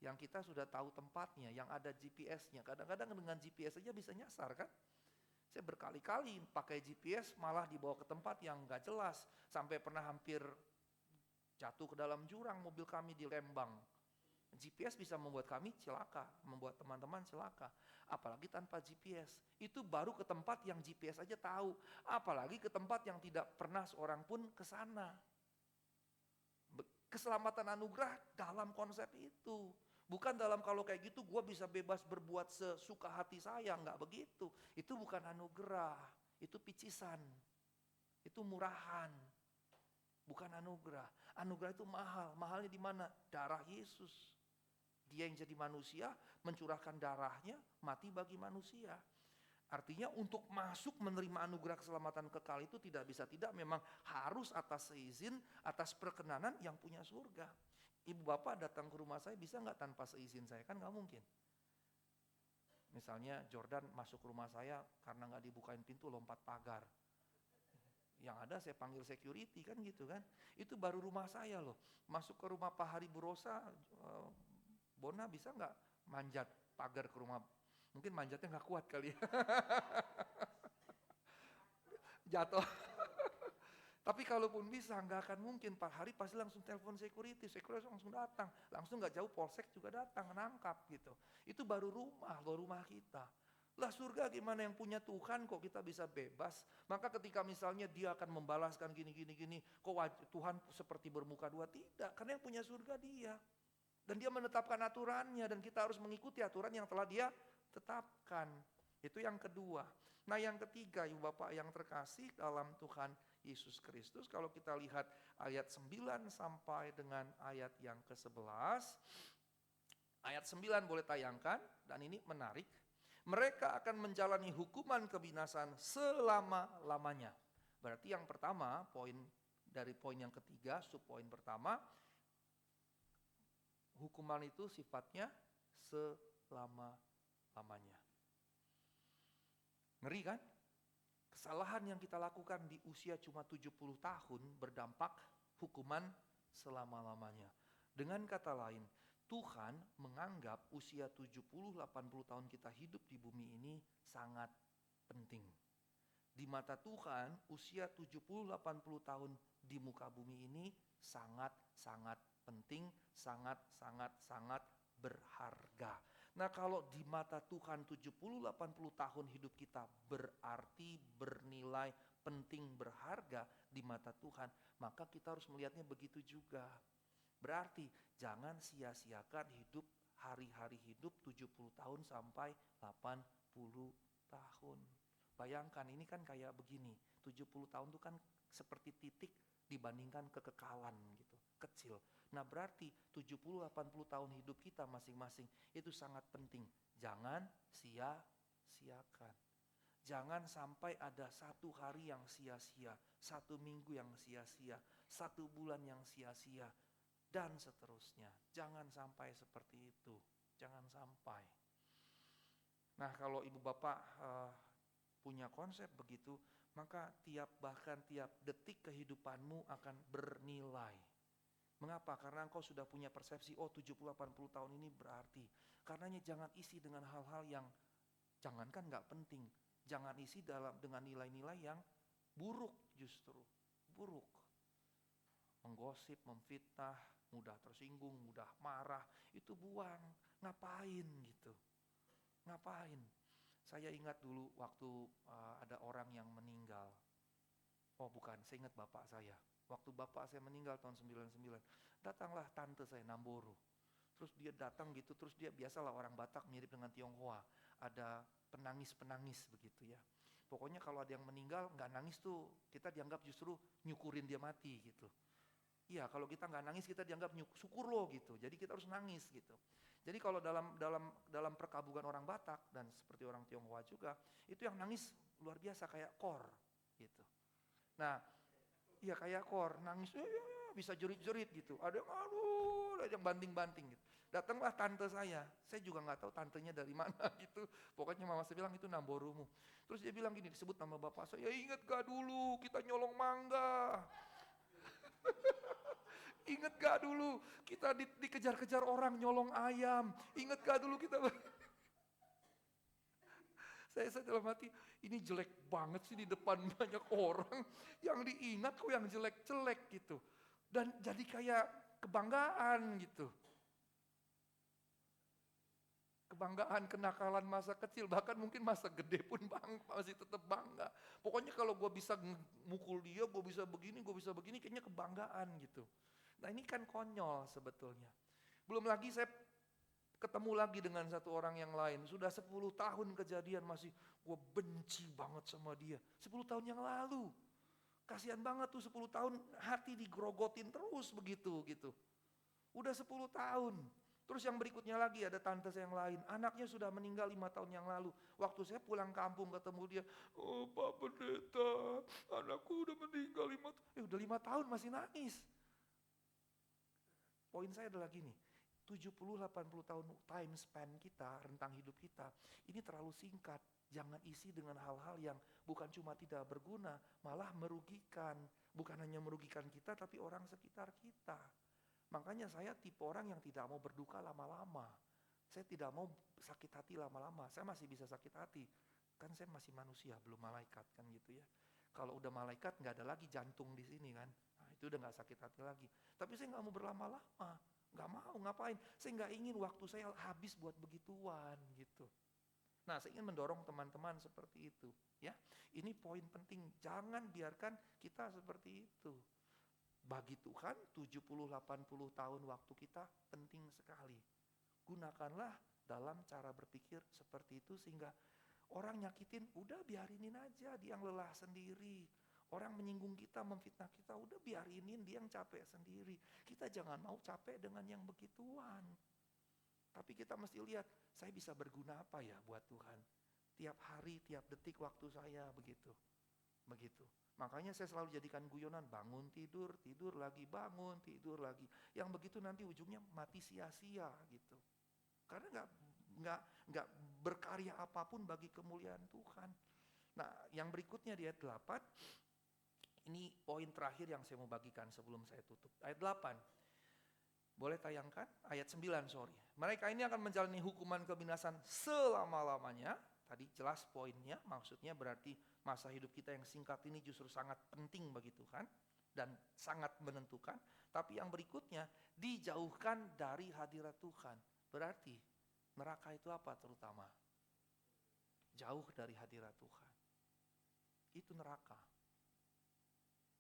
Yang kita sudah tahu tempatnya, yang ada GPS-nya. Kadang-kadang dengan GPS aja bisa nyasar kan? Saya berkali-kali pakai GPS malah dibawa ke tempat yang nggak jelas. Sampai pernah hampir jatuh ke dalam jurang mobil kami di Lembang. GPS bisa membuat kami celaka, membuat teman-teman celaka. Apalagi tanpa GPS. Itu baru ke tempat yang GPS aja tahu. Apalagi ke tempat yang tidak pernah seorang pun ke sana. Keselamatan anugerah dalam konsep itu. Bukan dalam kalau kayak gitu gue bisa bebas berbuat sesuka hati saya, enggak begitu. Itu bukan anugerah, itu picisan, itu murahan, bukan anugerah. Anugerah itu mahal, mahalnya di mana? Darah Yesus. Dia yang jadi manusia, mencurahkan darahnya, mati bagi manusia. Artinya untuk masuk menerima anugerah keselamatan kekal itu tidak bisa tidak, memang harus atas seizin, atas perkenanan yang punya surga. Ibu bapak datang ke rumah saya bisa nggak tanpa seizin saya? Kan nggak mungkin. Misalnya Jordan masuk rumah saya karena nggak dibukain pintu lompat pagar. Yang ada saya panggil security kan gitu kan. Itu baru rumah saya loh. Masuk ke rumah Pak Hari Burosa, Bona bisa nggak manjat pagar ke rumah? Mungkin manjatnya nggak kuat kali ya. Jatuh. Tapi kalaupun bisa, nggak akan mungkin. Pak Hari pasti langsung telepon security langsung datang. Langsung nggak jauh, polsek juga datang, nangkap gitu. Itu baru rumah kita. Lah surga gimana, yang punya Tuhan kok kita bisa bebas. Maka ketika misalnya dia akan membalaskan gini, kok Tuhan seperti bermuka dua? Tidak, karena yang punya surga dia. Dan dia menetapkan aturannya, dan kita harus mengikuti aturan yang telah dia tetapkan. Itu yang kedua. Nah yang ketiga, ibu bapak yang terkasih dalam Tuhan Yesus Kristus, kalau kita lihat ayat 9 sampai dengan ayat yang ke-11. Ayat 9 boleh tayangkan, dan ini menarik. Mereka akan menjalani hukuman kebinasan selama-lamanya. Berarti yang pertama, poin yang ketiga, subpoin pertama, hukuman itu sifatnya selama-lamanya. Ngeri kan? Kesalahan yang kita lakukan di usia cuma 70 tahun berdampak hukuman selama-lamanya. Dengan kata lain, Tuhan menganggap usia 70-80 tahun kita hidup di bumi ini sangat penting. Di mata Tuhan, usia 70-80 tahun di muka bumi ini sangat-sangat penting, sangat-sangat berharga. Nah kalau di mata Tuhan 70-80 tahun hidup kita berarti, bernilai, penting, berharga di mata Tuhan, maka kita harus melihatnya begitu juga. Berarti jangan sia-siakan hidup, hari-hari hidup 70 tahun sampai 80 tahun. Bayangkan ini kan kayak begini, 70 tahun itu kan seperti titik dibandingkan kekekalan gitu, kecil. Nah berarti 70-80 tahun hidup kita masing-masing itu sangat penting. Jangan sia-siakan. Jangan sampai ada satu hari yang sia-sia, satu minggu yang sia-sia, satu bulan yang sia-sia. dan seterusnya. Jangan sampai seperti itu, jangan sampai. Nah, kalau ibu bapak punya konsep begitu, maka bahkan tiap detik kehidupanmu akan bernilai. Mengapa? Karena engkau sudah punya persepsi, 70-80 tahun ini berarti. Karenanya jangan isi dengan hal-hal yang jangankan gak penting, jangan isi dengan nilai-nilai yang buruk justru, buruk. Menggosip, memfitnah, mudah tersinggung, mudah marah, itu buang. Ngapain gitu? Ngapain? Saya ingat dulu waktu ada orang yang meninggal. Oh bukan, saya ingat bapak saya. Waktu bapak saya meninggal tahun 99, datanglah tante saya, Namboro. Terus dia datang gitu, terus dia biasalah orang Batak mirip dengan Tionghoa. Ada penangis-penangis begitu ya. Pokoknya kalau ada yang meninggal nggak nangis tuh, kita dianggap justru nyukurin dia mati gitu. Iya, kalau kita nggak nangis kita dianggap syukur loh gitu. Jadi kita harus nangis gitu. Jadi kalau dalam perkabungan orang Batak dan seperti orang Tionghoa juga, itu yang nangis luar biasa kayak kor gitu. Nah, iya kayak kor, nangis bisa jerit-jerit gitu. Ada yang aduh, ada yang banting-banting gitu. Datanglah tante saya juga nggak tahu tantenya dari mana gitu. Pokoknya mama saya bilang itu Namboromu. Terus dia bilang gini, disebut nama bapak saya, ingat gak dulu kita nyolong mangga. Ingat gak dulu kita dikejar-kejar orang nyolong ayam. Ingat gak dulu kita saya dalam hati, ini jelek banget sih di depan banyak orang. Yang diingat kok yang jelek-jelek gitu. Dan jadi kayak kebanggaan gitu. Kebanggaan, kenakalan masa kecil, bahkan mungkin masa gede pun masih tetap bangga. Pokoknya kalau gue bisa mukul dia, gue bisa begini, kayaknya kebanggaan gitu. Nah ini kan konyol sebetulnya. Belum lagi saya ketemu lagi dengan satu orang yang lain. Sudah 10 tahun kejadian masih gue benci banget sama dia. 10 tahun yang lalu. Kasihan banget tuh 10 tahun hati digrogotin terus begitu gitu. Udah 10 tahun. Terus yang berikutnya lagi ada tante saya yang lain. Anaknya sudah meninggal 5 tahun yang lalu. Waktu saya pulang kampung ketemu dia. Oh Pak Pendeta, anakku udah meninggal 5 tahun. Udah 5 tahun masih nangis. Poin saya adalah gini. 70-80 tahun time span kita, rentang hidup kita, ini terlalu singkat. Jangan isi dengan hal-hal yang bukan cuma tidak berguna, malah merugikan. Bukan hanya merugikan kita, tapi orang sekitar kita. Makanya saya tipe orang yang tidak mau berduka lama-lama. Saya tidak mau sakit hati lama-lama. Saya masih bisa sakit hati. Kan saya masih manusia, belum malaikat kan gitu ya. Kalau udah malaikat nggak ada lagi jantung di sini kan. Nah, itu udah nggak sakit hati lagi. Tapi saya nggak mau berlama-lama. Gak mau ngapain, saya gak ingin waktu saya habis buat begituan gitu. Nah saya ingin mendorong teman-teman seperti itu ya. Ini poin penting, jangan biarkan kita seperti itu. Bagi Tuhan 70-80 tahun waktu kita penting sekali. Gunakanlah dalam cara berpikir seperti itu sehingga orang nyakitin udah biarinin aja dia yang lelah sendiri. Orang menyinggung kita, memfitnah kita, udah biarinin dia yang capek sendiri. Kita jangan mau capek dengan yang begituan. Tapi kita mesti lihat, saya bisa berguna apa ya buat Tuhan. Tiap hari, tiap detik waktu saya begitu. Begitu. Makanya saya selalu jadikan guyonan, bangun tidur, tidur lagi, bangun tidur lagi. Yang begitu nanti ujungnya mati sia-sia gitu. Karena nggak berkarya apapun bagi kemuliaan Tuhan. Nah, yang berikutnya di ayat 8. Ini poin terakhir yang saya mau bagikan sebelum saya tutup. Ayat 8. Boleh tayangkan? Ayat 9, sorry. Mereka ini akan menjalani hukuman kebinasan selama-lamanya. Tadi jelas poinnya, maksudnya berarti masa hidup kita yang singkat ini justru sangat penting bagi Tuhan. Dan sangat menentukan. Tapi yang berikutnya, dijauhkan dari hadirat Tuhan. Berarti neraka itu apa terutama? Jauh dari hadirat Tuhan. Itu neraka.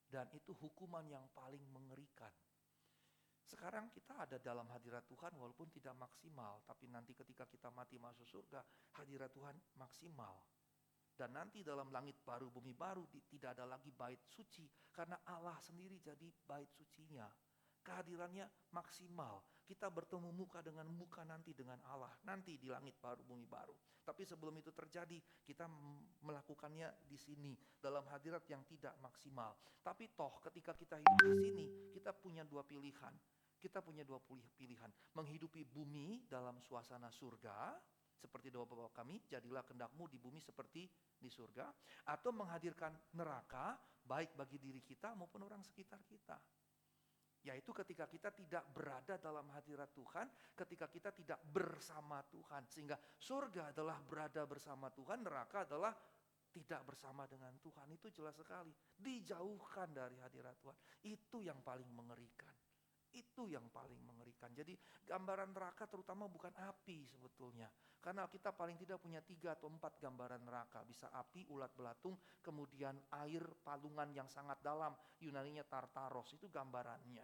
Dan itu hukuman yang paling mengerikan. Sekarang kita ada dalam hadirat Tuhan walaupun tidak maksimal. Tapi nanti ketika kita mati masuk surga, hadirat Tuhan maksimal. Dan nanti dalam langit baru, bumi baru, tidak ada lagi bait suci. Karena Allah sendiri jadi bait sucinya. Kehadirannya maksimal. Kita bertemu muka dengan muka nanti dengan Allah. Nanti di langit baru, bumi baru. Tapi sebelum itu terjadi, kita melakukannya di sini. Dalam hadirat yang tidak maksimal. Tapi toh ketika kita hidup di sini, kita punya dua pilihan. Kita punya dua pilihan, menghidupi bumi dalam suasana surga, seperti doa Bapa kami, jadilah kehendak-Mu di bumi seperti di surga, atau menghadirkan neraka, baik bagi diri kita maupun orang sekitar kita. Yaitu ketika kita tidak berada dalam hadirat Tuhan, ketika kita tidak bersama Tuhan. Sehingga surga adalah berada bersama Tuhan, neraka adalah tidak bersama dengan Tuhan. Itu jelas sekali. Dijauhkan dari hadirat Tuhan. Itu yang paling mengerikan. Itu yang paling mengerikan. Jadi gambaran neraka terutama bukan api sebetulnya. Karena kita paling tidak punya 3 atau 4 gambaran neraka. Bisa api, ulat belatung, kemudian air palungan yang sangat dalam. Yunaninya Tartaros, itu gambarannya.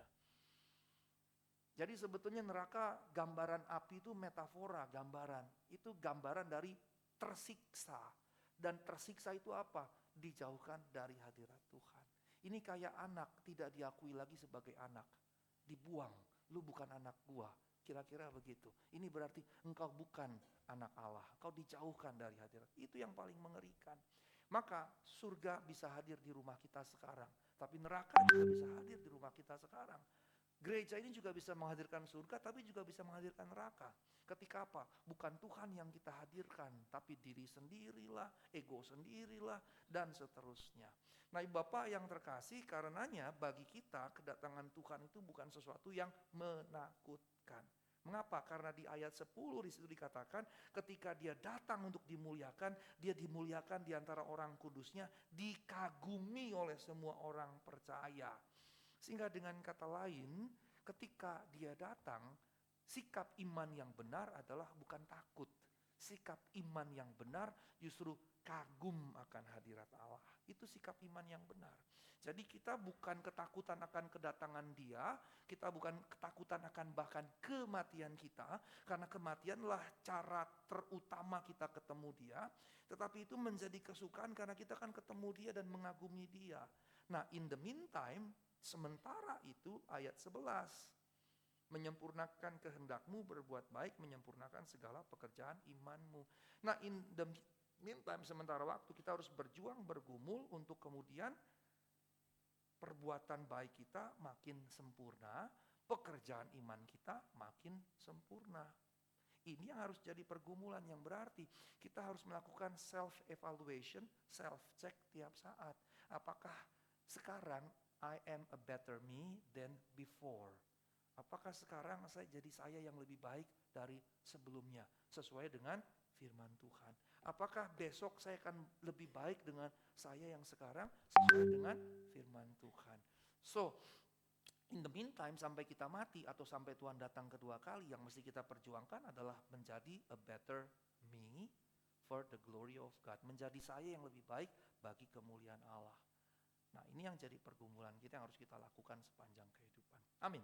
Jadi sebetulnya neraka, gambaran api itu metafora, gambaran. Itu gambaran dari tersiksa. Dan tersiksa itu apa? Dijauhkan dari hadirat Tuhan. Ini kayak anak, tidak diakui lagi sebagai anak. Dibuang, lu bukan anak gua. Kira-kira begitu. Ini berarti engkau bukan anak Allah. Kau dijauhkan dari hadirat. Itu yang paling mengerikan. Maka surga bisa hadir di rumah kita sekarang. Tapi neraka juga bisa hadir di rumah kita sekarang. Gereja ini juga bisa menghadirkan surga, tapi juga bisa menghadirkan neraka. Ketika apa? Bukan Tuhan yang kita hadirkan, tapi diri sendirilah, ego sendirilah, dan seterusnya. Nah, Bapak yang terkasih, karenanya bagi kita kedatangan Tuhan itu bukan sesuatu yang menakutkan. Mengapa? Karena di ayat 10 di situ dikatakan, ketika dia datang untuk dimuliakan, dia dimuliakan di antara orang kudusnya, dikagumi oleh semua orang percaya. Sehingga dengan kata lain, ketika dia datang, sikap iman yang benar adalah bukan takut. Sikap iman yang benar justru kagum akan hadirat Allah. Itu sikap iman yang benar. Jadi kita bukan ketakutan akan kedatangan dia, kita bukan ketakutan akan bahkan kematian kita, karena kematianlah cara terutama kita ketemu dia, tetapi itu menjadi kesukaan karena kita akan ketemu dia dan mengagumi dia. Nah, in the meantime, sementara itu ayat 11, menyempurnakan kehendak-Mu berbuat baik, menyempurnakan segala pekerjaan iman-Mu. Nah, in the meantime, sementara waktu kita harus berjuang, bergumul untuk kemudian perbuatan baik kita makin sempurna, pekerjaan iman kita makin sempurna. Ini yang harus jadi pergumulan, yang berarti kita harus melakukan self-evaluation, self-check tiap saat. Apakah sekarang I am a better me than before? Apakah sekarang jadi saya yang lebih baik dari sebelumnya, sesuai dengan firman Tuhan? Apakah besok saya akan lebih baik dengan saya yang sekarang, sesuai dengan firman Tuhan? So, in the meantime, sampai kita mati atau sampai Tuhan datang kedua kali, yang mesti kita perjuangkan adalah menjadi a better me for the glory of God. Menjadi saya yang lebih baik bagi kemuliaan Allah. Nah, ini yang jadi pergumulan kita yang harus kita lakukan sepanjang kehidupan. Amin.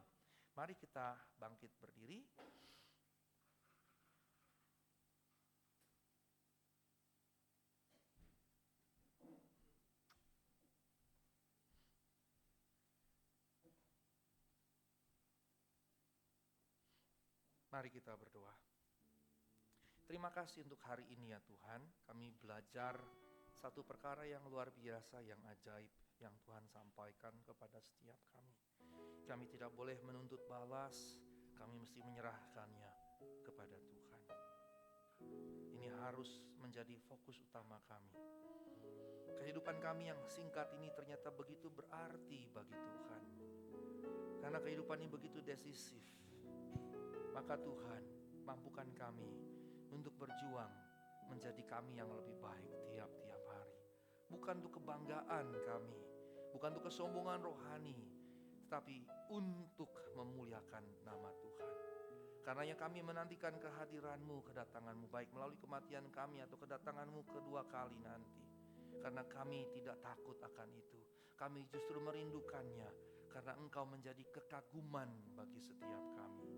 Mari kita bangkit berdiri. Mari kita berdoa. Terima kasih untuk hari ini ya Tuhan. Kami belajar satu perkara yang luar biasa, yang ajaib, yang Tuhan sampaikan kepada setiap kami. Kami tidak boleh menuntut balas, kami mesti menyerahkannya kepada Tuhan. Ini harus menjadi fokus utama kami. Kehidupan kami yang singkat ini ternyata begitu berarti bagi Tuhan. Karena kehidupan ini begitu decisif. Maka Tuhan, mampukan kami untuk berjuang menjadi kami yang lebih baik tiap-tiap hari. Bukan untuk kebanggaan kami, bukan untuk kesombongan rohani, tetapi untuk memuliakan nama Tuhan. Karenanya kami menantikan kehadiran-Mu, kedatangan-Mu, baik melalui kematian kami atau kedatangan-Mu kedua kali nanti. Karena kami tidak takut akan itu. Kami justru merindukannya, karena Engkau menjadi kekaguman bagi setiap kami.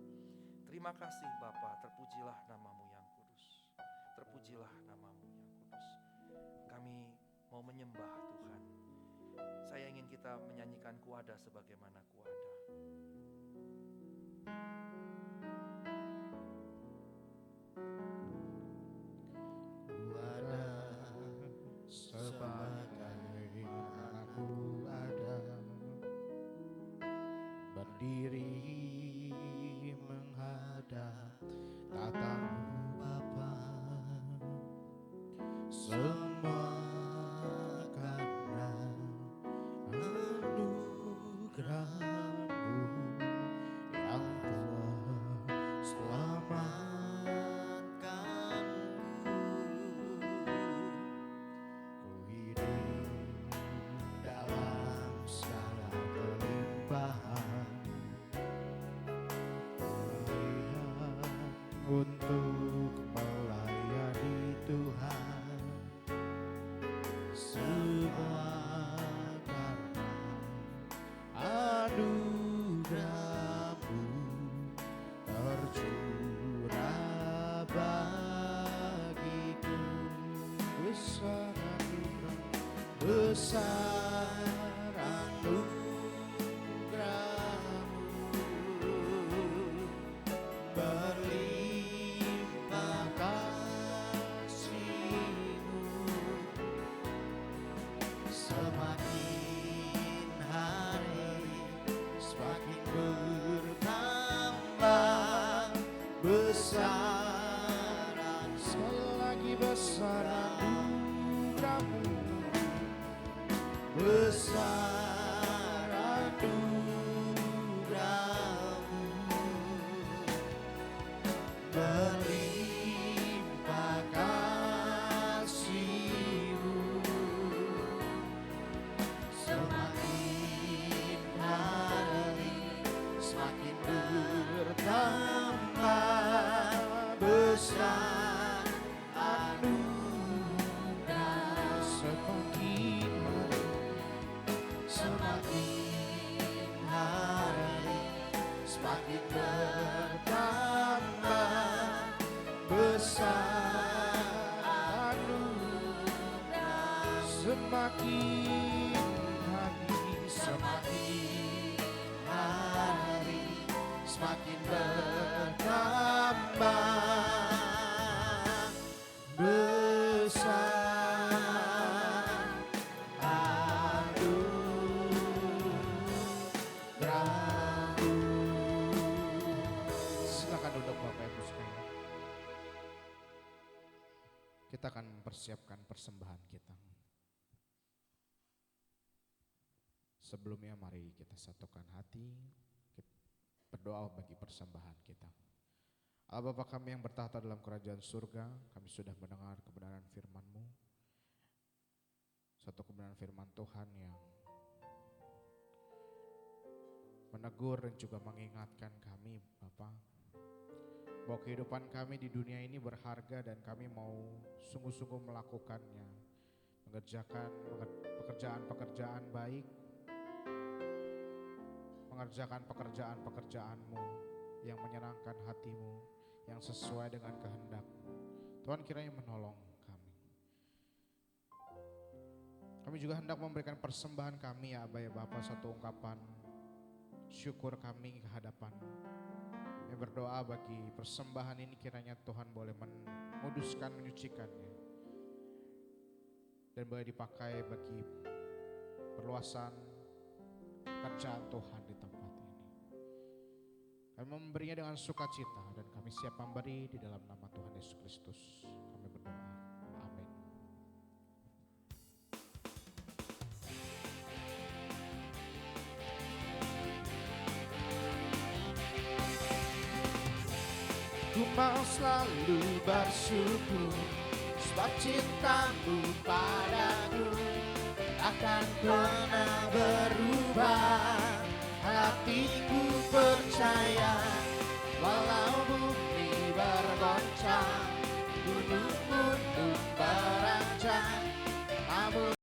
Terima kasih Bapa, terpujilah nama-Mu yang kudus. Terpujilah nama-Mu yang kudus. Kami mau menyembah Tuhan. Saya ingin kita menyanyikan kuada sebagaimana kuada. Kuada sebagaimana ku ada, berdiri untuk melayani Tuhan. Semua karena anugerah-Mu tercurah bagiku. Besar anugerah, besar anugerah-Mu, berlimpah kasih-Mu. Semakin hari semakin bertambah besar, sekali lagi besar anugerah-Mu, besar anugerah-Mu, berlimpah kasih-Mu. Semakin hari semakin bertambah besar anugerah. Semakin hari semakin bertambah besar anugerah. Semakin hari semakin bertambah besar anugerah-Mu. Silakan duduk Bapak Ibu sekalian. Kita akan mempersiapkan persembahan kita. Sebelumnya mari kita satukan hati, kita berdoa bagi persembahan kita. Allah Bapa kami yang bertahta dalam kerajaan surga, kami sudah mendengar kebenaran firman-Mu. Satu kebenaran firman Tuhan yang menegur dan juga mengingatkan kami Bapa, bahwa kehidupan kami di dunia ini berharga dan kami mau sungguh-sungguh melakukannya, mengerjakan pekerjaan-pekerjaan baik, mengerjakan pekerjaan-pekerjaan-Mu yang menyenangkan hati-Mu, yang sesuai dengan kehendak-Mu. Tuhan kiranya menolong kami. Kami juga hendak memberikan persembahan kami ya Abah ya Bapa, satu ungkapan syukur kami ke hadapan-Mu. Kami berdoa bagi persembahan ini kiranya Tuhan boleh menguduskan, menyucikannya, dan boleh dipakai bagi perluasan pekerjaan Tuhan di tempat ini. Kami memberinya dengan sukacita dan kami siap memberi di dalam nama Tuhan Yesus Kristus. Kami berdoa. Amin. Ku mau selalu bersyukur sebab cinta-Mu padaku takkan pernah berubah. Hatiku percaya walau bumi bergoncang, gunung